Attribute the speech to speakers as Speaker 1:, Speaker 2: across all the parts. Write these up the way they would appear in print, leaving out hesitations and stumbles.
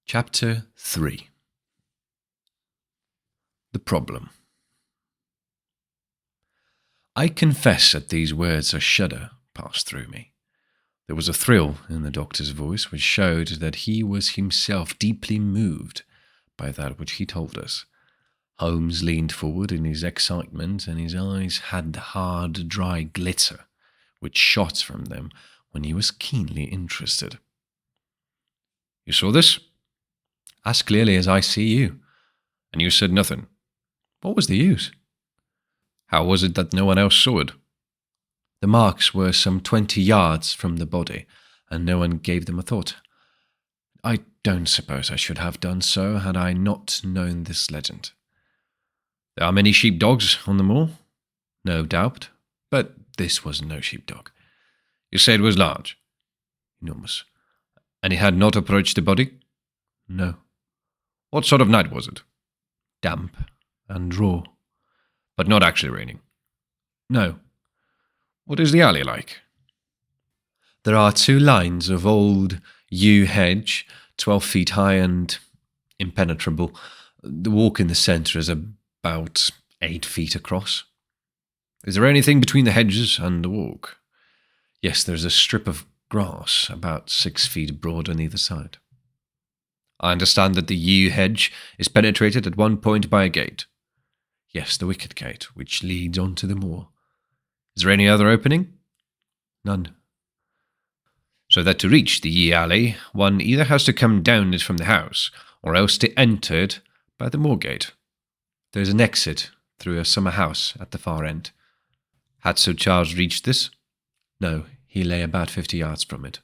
Speaker 1: Chapter 3. The Problem. I confess that these words a shudder passed through me. There was a thrill in the doctor's voice which showed that he was himself deeply moved by that which he told us. Holmes leaned forward in his excitement, and his eyes had the hard, dry glitter which shot from them when he was keenly interested. "You saw this?" "As clearly as I see you." "And you said nothing?" "What was the use?" "How was it that no one else saw it?" "The marks were some 20 yards from the body, and no one gave them a thought. I don't suppose I should have done so had I not known this legend." "There are many sheepdogs on the moor?" "No doubt, but this was no sheepdog." "You say it was large?" "Enormous." "And it had not approached the body?" "No." "What sort of night was it?" "Damp and raw." "But not actually raining?" "No." "What is the alley like?" "There are 2 lines of old yew hedge, 12 feet high and impenetrable. The walk in the centre is about 8 feet across." "Is there anything between the hedges and the walk?" "Yes, there is a strip of grass about 6 feet broad on either side." "I understand that the yew hedge is penetrated at one point by a gate." "Yes, the wicket gate, which leads on to the moor." "Is there any other opening?" "None." "So that to reach the yew alley, one either has to come down it from the house, or else to enter it by the moor gate." "There is an exit through a summer house at the far end." "Had Sir Charles reached this?" "No, he lay about 50 yards from it."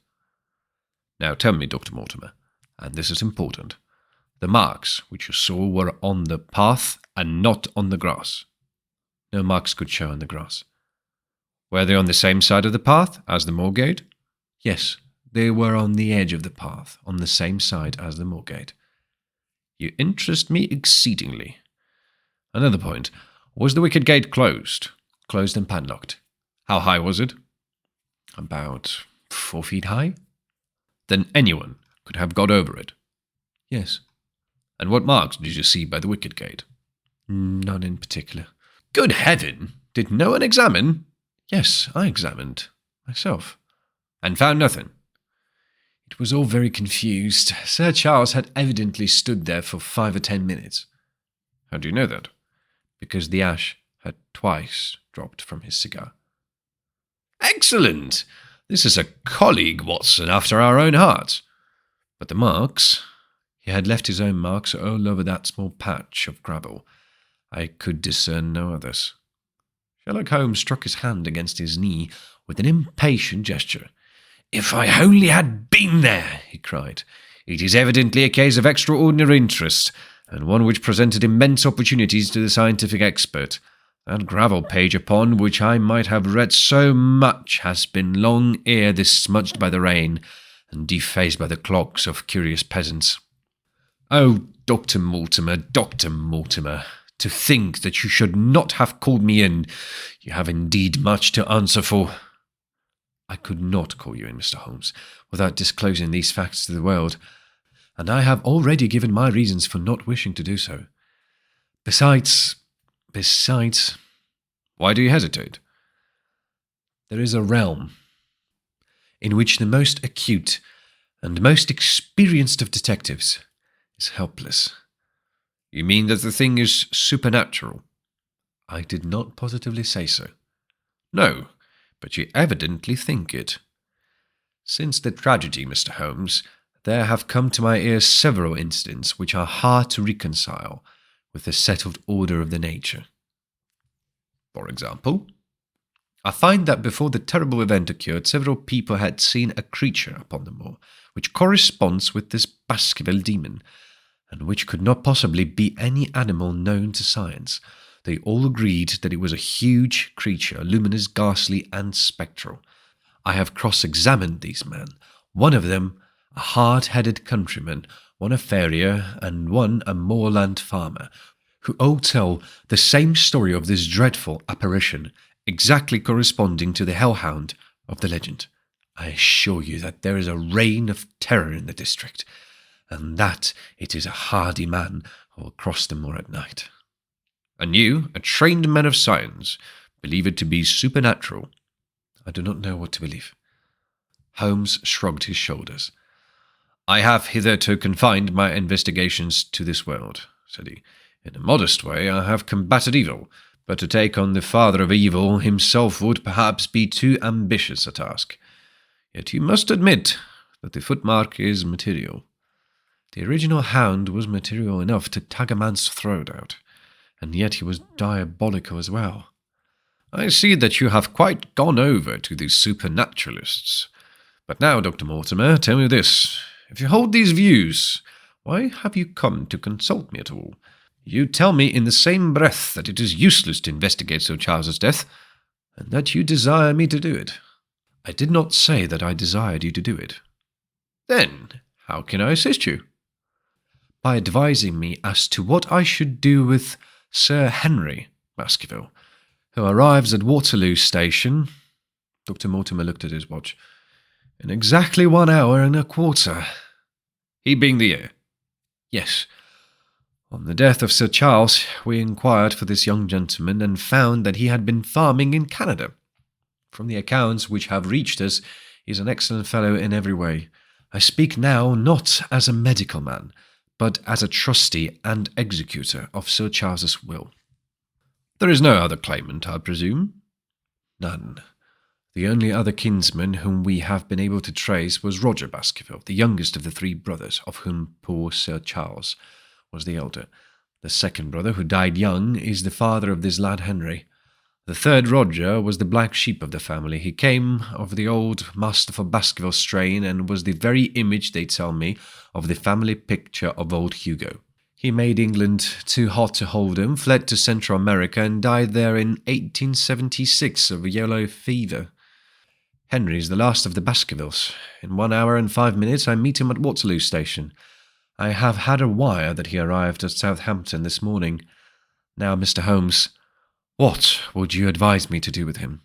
Speaker 1: "Now tell me, Dr. Mortimer, and this is important, the marks which you saw were on the path and not on the grass." "No marks could show on the grass." "Were they on the same side of the path as the moor gate?" "Yes, they were on the edge of the path, on the same side as the moor gate." "You interest me exceedingly. Another point, was the wicket gate closed?" "Closed and padlocked." "How high was it?" "About 4 feet high." "Then anyone could have got over it?" "Yes." "And what marks did you see by the wicket gate?" "None in particular." "Good heaven! Did no one examine?" "Yes, I examined, myself." "And found nothing?" "It was all very confused. Sir Charles had evidently stood there for 5 or 10 minutes. "How do you know that?" "Because the ash had twice dropped from his cigar." "Excellent! This is a colleague, Watson, after our own hearts. But the marks? He had left his own marks all over that small patch of gravel. I could discern no others." Sherlock Holmes struck his hand against his knee with an impatient gesture.
Speaker 2: "If I only had been there!" he cried.
Speaker 1: "It is evidently a case of extraordinary interest, and one which presented immense opportunities to the scientific expert. That gravel page upon which I might have read so much has been long ere this smudged by the rain, and defaced by the clogs of curious peasants. Oh, Dr. Mortimer, to think that you should not have called me in. You have indeed much to answer for." "I could not call you in, Mr. Holmes, without disclosing these facts to the world, and I have already given my reasons for not wishing to do so. Besides... Why do you hesitate?" "There is a realm in which the most acute and most experienced of detectives is helpless." "You mean that the thing is supernatural?" "I did not positively say so." "No, but you evidently think it." "Since the tragedy, Mr. Holmes, there have come to my ears several incidents which are hard to reconcile with the settled order of the nature." "For example?" "I find that before the terrible event occurred, several people had seen a creature upon the moor, which corresponds with this Baskerville demon, and which could not possibly be any animal known to science. They all agreed that it was a huge creature, luminous, ghastly, and spectral. I have cross-examined these men, one of them a hard-headed countryman, one a farrier, and one a moorland farmer, who all tell the same story of this dreadful apparition, exactly corresponding to the hellhound of the legend. I assure you that there is a reign of terror in the district, and that it is a hardy man who will cross the moor at night.
Speaker 2: And you, a trained man of science, believe it to be supernatural?
Speaker 1: I do not know what to believe. Holmes shrugged his shoulders.
Speaker 2: I have hitherto confined my investigations to this world, said he. In a modest way I have combated evil, but to take on the father of evil himself would perhaps be too ambitious a task. Yet you must admit that the footmark is material.
Speaker 1: The original Hound was material enough to tug a man's throat out, and yet he was diabolical as well.
Speaker 2: I see that you have quite gone over to the supernaturalists. But now, Dr. Mortimer, tell me this. If you hold these views, why have you come to consult me at all? You tell me in the same breath that it is useless to investigate Sir Charles's death, and that you desire me to do it.
Speaker 1: I did not say that I desired you to do it.
Speaker 2: Then, how can I assist you?
Speaker 1: By advising me as to what I should do with Sir Henry Baskerville, who arrives at Waterloo Station. Dr. Mortimer looked at his watch. In exactly 1 hour and a quarter.
Speaker 2: He being the heir?
Speaker 1: Yes. On the death of Sir Charles, we inquired for this young gentleman and found that he had been farming in Canada. From the accounts which have reached us, he is an excellent fellow in every way. I speak now not as a medical man, but as a trustee and executor of Sir Charles's will.
Speaker 2: There is no other claimant, I presume?
Speaker 1: None. The only other kinsman whom we have been able to trace was Roger Baskerville, the youngest of the 3 brothers, of whom poor Sir Charles was the elder. The second brother, who died young, is the father of this lad Henry. The third, Roger, was the black sheep of the family. He came of the old Masterful Baskerville strain, and was the very image, they tell me, of the family picture of old Hugo. He made England too hot to hold him, fled to Central America, and died there in 1876 of yellow fever. Henry is the last of the Baskervilles. In 1 hour and 5 minutes I meet him at Waterloo Station. I have had a wire that he arrived at Southampton this morning. Now, Mr. Holmes, what would you advise me to do with him?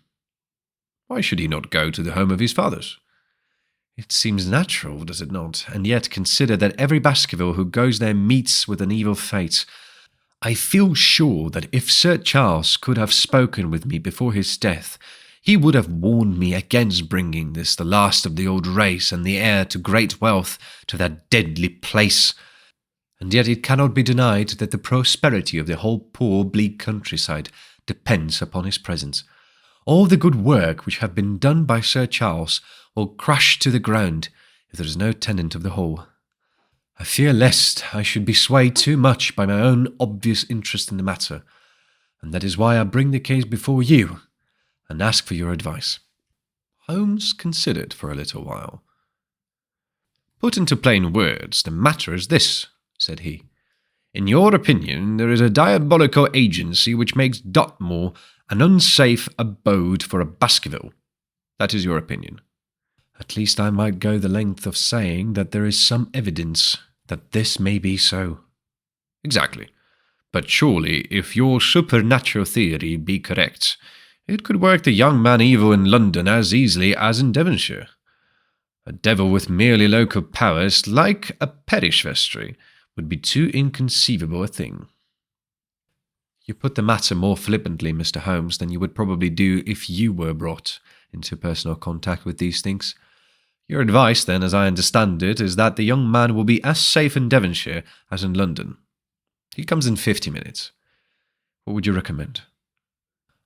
Speaker 2: Why should he not go to the home of his fathers?
Speaker 1: It seems natural, does it not? And yet consider that every Baskerville who goes there meets with an evil fate. I feel sure that if Sir Charles could have spoken with me before his death, he would have warned me against bringing this, the last of the old race and the heir to great wealth, to that deadly place. And yet it cannot be denied that the prosperity of the whole poor, bleak countryside depends upon his presence. All the good work which have been done by Sir Charles will crash to the ground if there is no tenant of the whole. I fear lest I should be swayed too much by my own obvious interest in the matter, and that is why I bring the case before you and ask for your advice.
Speaker 2: Holmes considered for a little while. Put into plain words, the matter is this, said he. In your opinion, there is a diabolical agency which makes Dartmoor an unsafe abode for a Baskerville. That is your opinion.
Speaker 1: At least I might go the length of saying that there is some evidence that this may be so.
Speaker 2: Exactly. But surely, if your supernatural theory be correct, it could work the young man evil in London as easily as in Devonshire. A devil with merely local powers, like a parish vestry, would be too inconceivable a thing.
Speaker 1: You put the matter more flippantly, Mr. Holmes, than you would probably do if you were brought into personal contact with these things. Your advice, then, as I understand it, is that the young man will be as safe in Devonshire as in London. He comes in 50 minutes. What would you recommend?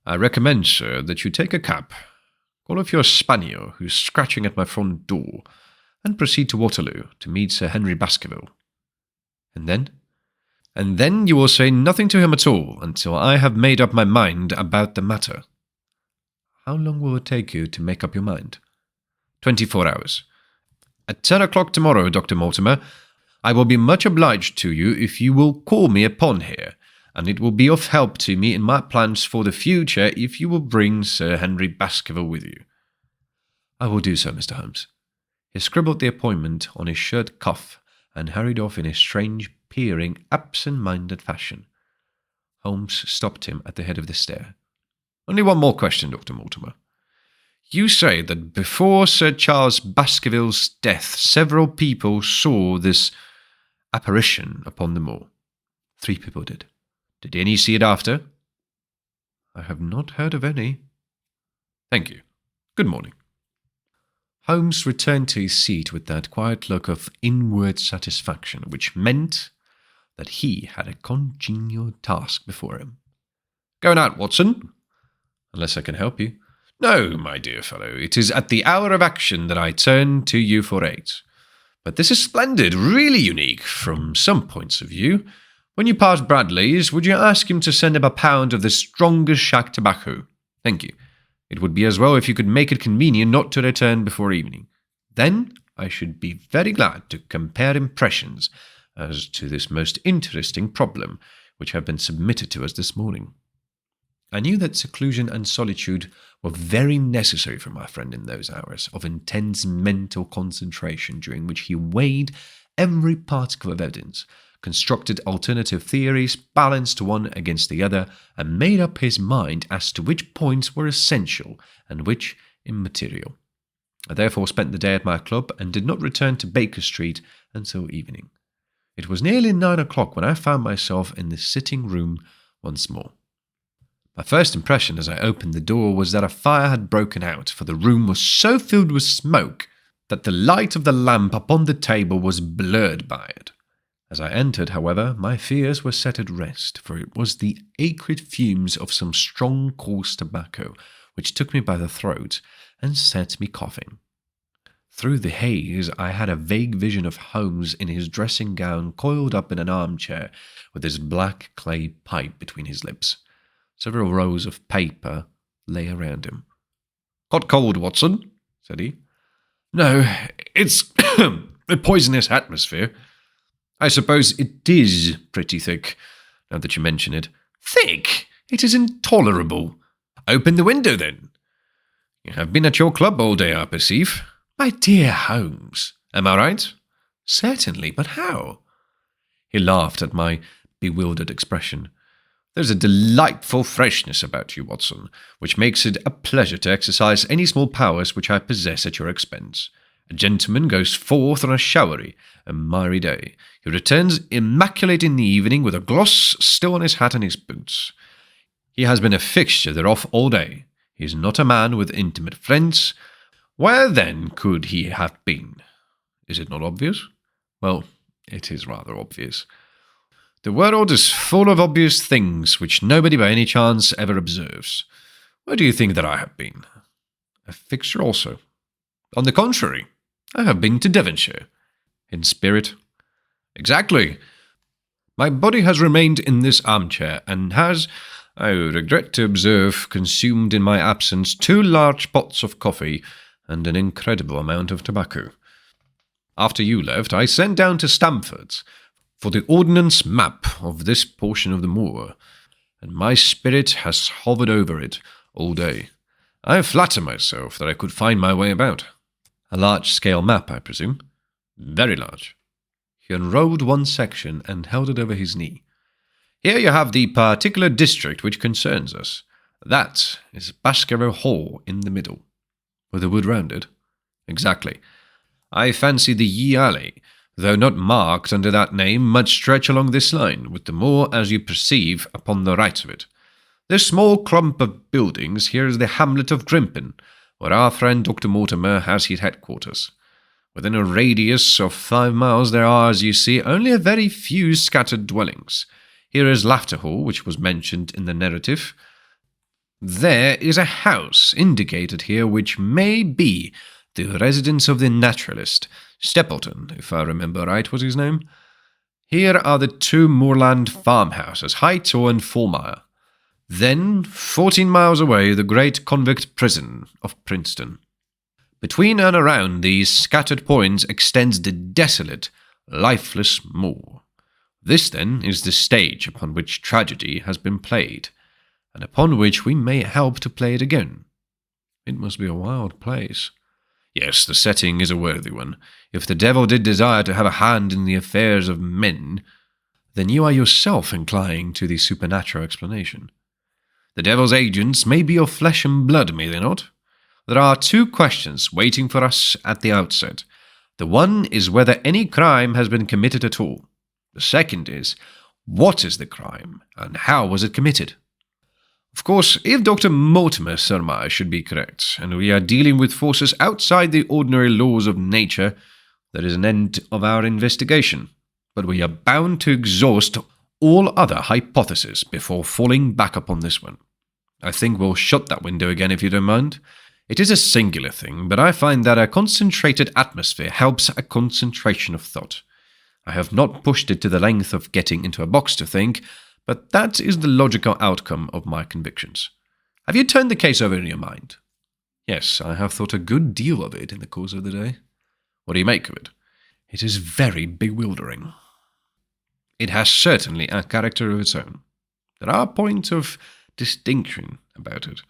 Speaker 2: I recommend, sir, that you take a cab, call off your spaniel who's scratching at my front door, and proceed to Waterloo to meet Sir Henry Baskerville.
Speaker 1: And then?
Speaker 2: And then you will say nothing to him at all until I have made up my mind about the matter.
Speaker 1: How long will it take you to make up your mind?
Speaker 2: 24 hours. At 10 o'clock tomorrow, Dr. Mortimer, I will be much obliged to you if you will call me upon here, and it will be of help to me in my plans for the future if you will bring Sir Henry Baskerville with you.
Speaker 1: I will do so, Mr. Holmes. He scribbled the appointment on his shirt cuff and hurried off in a strange, peering, absent-minded fashion. Holmes stopped him at the head of the stair.
Speaker 2: Only one more question, Dr. Mortimer. You say that before Sir Charles Baskerville's death, several people saw this apparition upon the moor. 3 people did. Did any see it after? I have not heard of any. Thank you. Good morning. Holmes returned to his seat with that quiet look of inward satisfaction, which meant that he had a congenial task before him. Going out, Watson? Unless I can help you. No, my dear fellow, it is at the hour of action that I turn to you for aid. But this is splendid, really unique, from some points of view. When you pass Bradley's, would you ask him to send up a pound of the strongest shack tobacco? Thank you. It would be as well if you could make it convenient not to return before evening. Then I should be very glad to compare impressions as to this most interesting problem which have been submitted to us this morning. I knew that seclusion and solitude were very necessary for my friend in those hours of intense mental concentration during which he weighed every particle of evidence, constructed alternative theories, balanced one against the other, and made up his mind as to which points were essential and which immaterial. I therefore spent the day at my club and did not return to Baker Street until evening. It was nearly 9 o'clock when I found myself in the sitting-room once more. My first impression as I opened the door was that a fire had broken out, for the room was so filled with smoke that the light of the lamp upon the table was blurred by it. As I entered, however, my fears were set at rest, for it was the acrid fumes of some strong coarse tobacco which took me by the throat and set me coughing. Through the haze I had a vague vision of Holmes in his dressing gown, coiled up in an armchair, with his black clay pipe between his lips. Several rolls of paper lay around him. "Caught cold, Watson?" said he. "No, it's a poisonous atmosphere. I suppose it is pretty thick, now that you mention it." "Thick? It is intolerable." "Open the window, then." "You have been at your club all day, I perceive." "My dear Holmes, am I right?" "Certainly, but how?" He laughed at my bewildered expression. "There's a delightful freshness about you, Watson, which makes it a pleasure to exercise any small powers which I possess at your expense. A gentleman goes forth on a showery and miry day. He returns immaculate in the evening with a gloss still on his hat and his boots. He has been a fixture thereof all day. He is not a man with intimate friends. Where, then, could he have been? Is it not obvious? Well, it is rather obvious. The world is full of obvious things which nobody by any chance ever observes. Where do you think that I have been? A fixture also. On the contrary, I have been to Devonshire. In spirit? Exactly. My body has remained in this armchair, and has, I regret to observe, consumed in my absence 2 large pots of coffee and an incredible amount of tobacco. After you left, I sent down to Stamford's for the ordnance map of this portion of the moor, and my spirit has hovered over it all day. I flatter myself that I could find my way about." "A large-scale map, I presume?" "Very large." He unrolled one section and held it over his knee. "Here you have the particular district which concerns us. That is Baskerville Hall in the middle." "With a wood round it?" "Exactly. I fancy the Ye Alley, though not marked under that name, must stretch along this line, with the moor, as you perceive, upon the right of it. This small clump of buildings here is the hamlet of Grimpen, where our friend Dr. Mortimer has his headquarters. Within a radius of 5 miles there are, as you see, only a very few scattered dwellings. Here is Laughter Hall, which was mentioned in the narrative. There is a house indicated here which may be the residence of the naturalist, Stapleton, if I remember right was his name. Here are the 2 moorland farmhouses, Hightor and Fourmire. Then, 14 miles away, the great convict prison of Princeton. Between and around these scattered points extends the desolate, lifeless moor. This, then, is the stage upon which tragedy has been played, and upon which we may help to play it again. It must be a wild place." "Yes, the setting is a worthy one. If the devil did desire to have a hand in the affairs of men—" "Then you are yourself inclining to the supernatural explanation." "The devil's agents may be of flesh and blood, may they not? There are 2 questions waiting for us at the outset. The one is whether any crime has been committed at all. The second is, what is the crime, and how was it committed? Of course, if Dr. Mortimer's surmise should be correct, and we are dealing with forces outside the ordinary laws of nature, there is an end of our investigation. But we are bound to exhaust all other hypotheses before falling back upon this one. I think we'll shut that window again if you don't mind. It is a singular thing, but I find that a concentrated atmosphere helps a concentration of thought. I have not pushed it to the length of getting into a box to think, but that is the logical outcome of my convictions. Have you turned the case over in your mind?
Speaker 1: Yes, I have thought a good deal of it in the course of the day.
Speaker 2: What do you make of it?
Speaker 1: It is very bewildering.
Speaker 2: It has certainly a character of its own. There are points of distinction about it.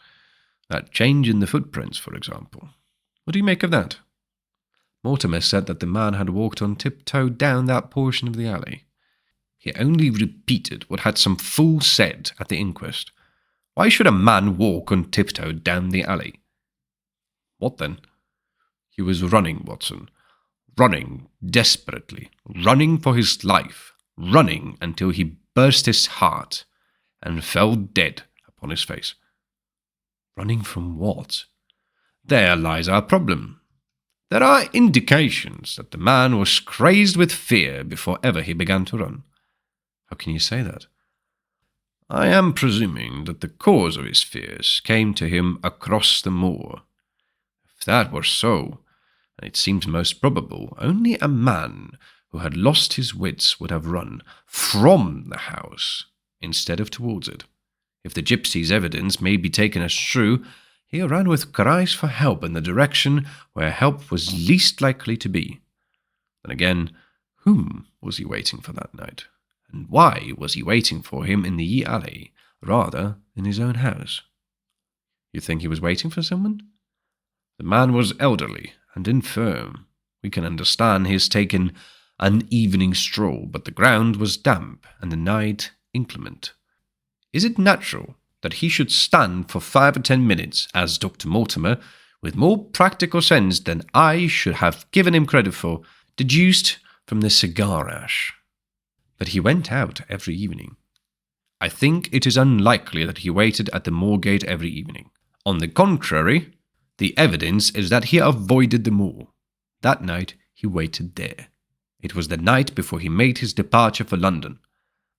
Speaker 2: That change in the footprints, for example. What do you make of that?
Speaker 1: Mortimer said that the man had walked on tiptoe down that portion of the alley.
Speaker 2: He only repeated what had some fool said at the inquest. Why should a man walk on tiptoe down the alley? What then? He was running, Watson. Running desperately. Running for his life. Running until he burst his heart and fell dead upon his face.
Speaker 1: Running from what?
Speaker 2: There lies our problem. There are indications that the man was crazed with fear before ever he began to run.
Speaker 1: How can you say that?
Speaker 2: I am presuming that the cause of his fears came to him across the moor. If that were so, and it seems most probable, only a man who had lost his wits would have run from the house instead of towards it. If the gypsy's evidence may be taken as true, he ran with cries for help in the direction where help was least likely to be. Then again, whom was he waiting for that night? And why was he waiting for him in the Ye Alley, rather than his own house?
Speaker 1: You think he was waiting for someone?
Speaker 2: The man was elderly and infirm. We can understand his taking an evening stroll, but the ground was damp and the night inclement. Is it natural that he should stand for 5 or 10 minutes, as Dr. Mortimer, with more practical sense than I should have given him credit for, deduced from the cigar ash? But he went out every evening. I think it is unlikely that he waited at the Moorgate every evening. On the contrary, the evidence is that he avoided the moor. That night he waited there. It was the night before he made his departure for London.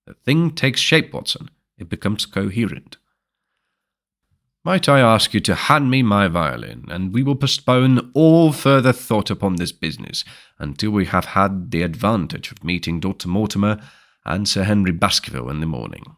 Speaker 2: The thing takes shape, Watson. It becomes coherent. Might I ask you to hand me my violin, and we will postpone all further thought upon this business until we have had the advantage of meeting Dr. Mortimer and Sir Henry Baskerville in the morning.